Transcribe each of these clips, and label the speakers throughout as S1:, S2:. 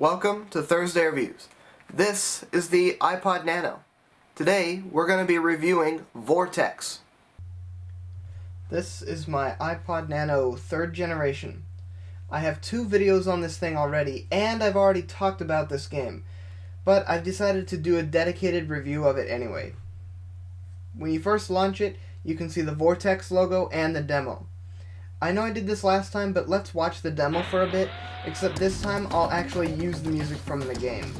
S1: Welcome to Thursday Reviews. This is the iPod Nano. Today we're going to be reviewing Vortex. This is my iPod Nano 3rd generation. I have 2 videos on this thing already, and I've already talked about this game, but I've decided to do a dedicated review of it anyway. When you first launch it, you can see the Vortex logo and the demo. I know I did this last time, but let's watch the demo for a bit, except this time I'll actually use the music from the game.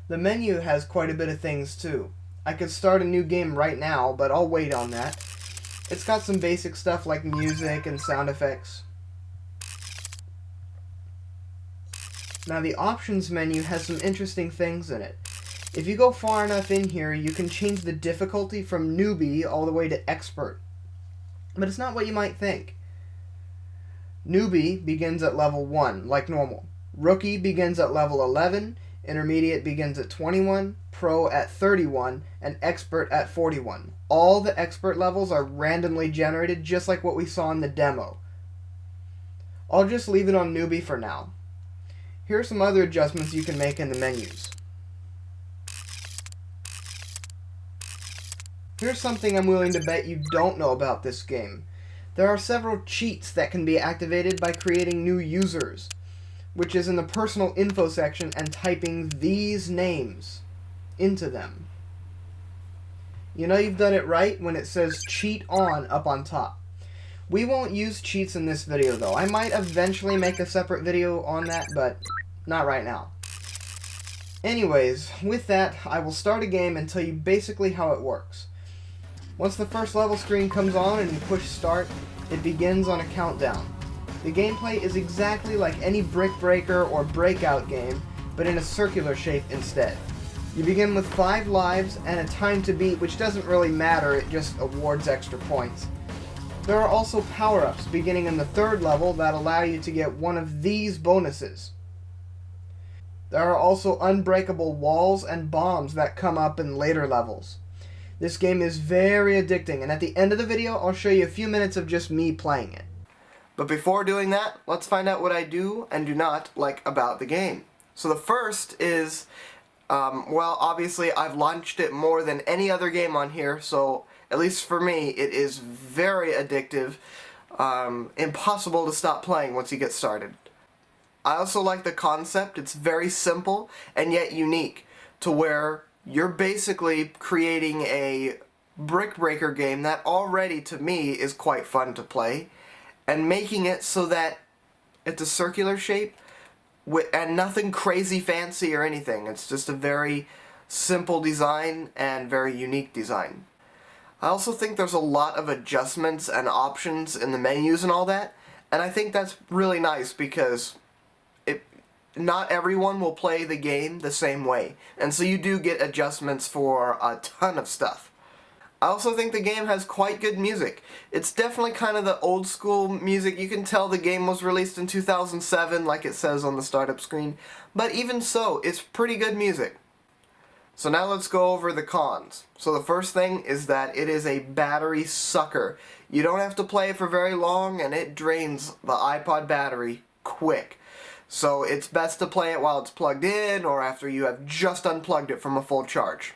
S1: The menu has quite a bit of things too. I could start a new game right now, but I'll wait on that. It's got some basic stuff like music and sound effects. Now the options menu has some interesting things in it. If you go far enough in here, you can change the difficulty from newbie all the way to expert. But it's not what you might think. Newbie begins at level 1, like normal. Rookie begins at level 11. Intermediate begins at 21, Pro at 31, and Expert at 41. All the Expert levels are randomly generated, just like what we saw in the demo. I'll just leave it on Newbie for now. Here are some other adjustments you can make in the menus. Here's something I'm willing to bet you don't know about this game. There are several cheats that can be activated by creating new users, which is in the personal info section, and typing these names into them. You know you've done it right when it says cheat on up on top. We won't use cheats in this video though. I might eventually make a separate video on that, but not right now. Anyways, with that, I will start a game and tell you basically how it works. Once the first level screen comes on and you push start, it begins on a countdown. The gameplay is exactly like any Brick Breaker or Breakout game, but in a circular shape instead. You begin with 5 lives and a time to beat, which doesn't really matter, it just awards extra points. There are also power-ups beginning in the 3rd level that allow you to get one of these bonuses. There are also unbreakable walls and bombs that come up in later levels. This game is very addicting, and at the end of the video I'll show you a few minutes of just me playing it. But before doing that, let's find out what I do and do not like about the game. So the first is, well, obviously I've launched it more than any other game on here, so at least for me, it is very addictive, impossible to stop playing once you get started. I also like the concept. It's very simple and yet unique, to where you're basically creating a Brick Breaker game that already, to me, is quite fun to play, and making it so that it's a circular shape and nothing crazy fancy or anything. It's just a very simple design and very unique design. I also think there's a lot of adjustments and options in the menus and all that, and I think that's really nice because not everyone will play the game the same way, and so you do get adjustments for a ton of stuff. I also think the game has quite good music. It's definitely kind of the old school music. You can tell the game was released in 2007 like it says on the startup screen, but even so, it's pretty good music. So now let's go over the cons. So the first thing is that it is a battery sucker. You don't have to play it for very long and it drains the iPod battery quick. So it's best to play it while it's plugged in or after you have just unplugged it from a full charge.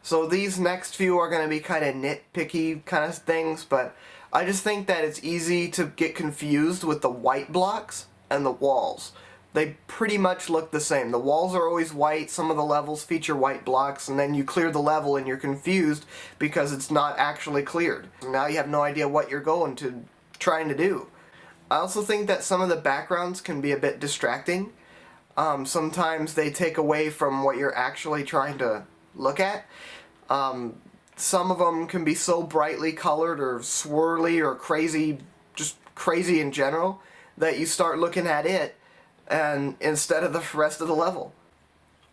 S1: So these next few are going to be kind of nitpicky kind of things, but I just think that it's easy to get confused with the white blocks and the walls. They pretty much look the same. The walls are always white, some of the levels feature white blocks, and then you clear the level and you're confused because it's not actually cleared. Now you have no idea what you're trying to do. I also think that some of the backgrounds can be a bit distracting. Sometimes they take away from what you're actually trying to look at. Some of them can be so brightly colored or swirly or crazy, just crazy in general, that you start looking at it and instead of the rest of the level.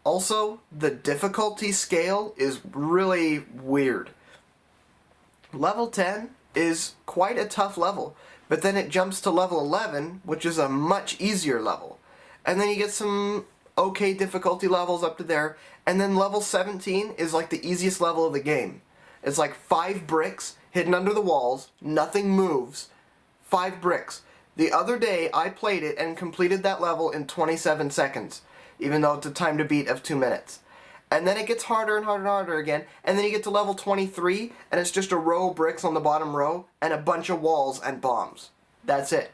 S1: Also, the difficulty scale is really weird. Level 10
S2: is quite a tough level. But then it jumps to level 11, which is a much easier level. And then you get some okay difficulty levels up to there. And then level 17 is like the easiest level of the game. It's like 5 bricks hidden under the walls, nothing moves, 5 bricks. The other day I played it and completed that level in 27 seconds, even though it's a time to beat of 2 minutes. And then it gets harder and harder and harder again, and then you get to level 23, and it's just a row of bricks on the bottom row, and a bunch of walls and bombs. That's it.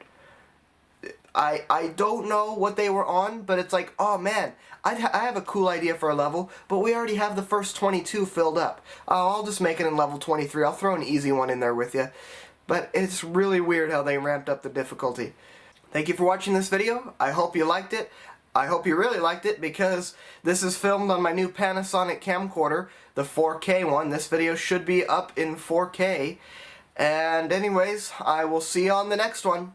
S2: I don't know what they were on, but it's like, oh man, I have a cool idea for a level, but we already have the first 22 filled up. I'll just make it in level 23. I'll throw an easy one in there with you. But it's really weird how they ramped up the difficulty. Thank you for watching this video. I hope you liked it. I hope you really liked it, because this is filmed on my new Panasonic camcorder, the 4K one. This video should be up in 4K. And anyways, I will see you on the next one.